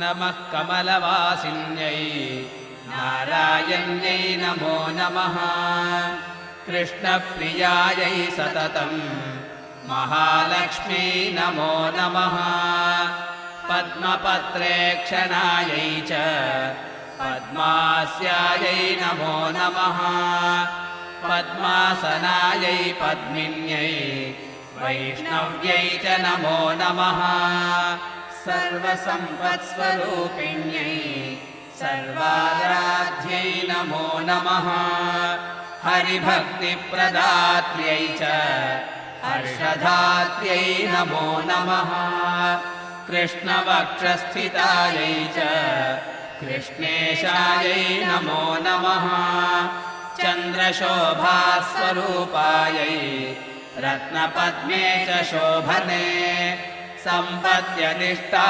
नमः कमलवासिन्यै नारायण्यै नमो नमः। कृष्णप्रियायै सततं महालक्ष्मी नमो नमः। पद्मपत्रेक्षणायै च पद्मास्यायै नमो नमः। पद्मासनायै पद्मिन्यै वैष्णव्यै च नमो नमः। सर्वसम्पत्स्वरूपिण्यै सर्वाराध्यै नमो नमः। हरिभक्तिप्रदात्र्यै च हर्षधात्र्यै नमो नमः। कृष्णवक्षस्थितायै च कृष्णेशायै नमो नमः। चन्द्रशोभास्वरूपायै रत्नपद्मे च शोभने सम्पद्यधिष्ठा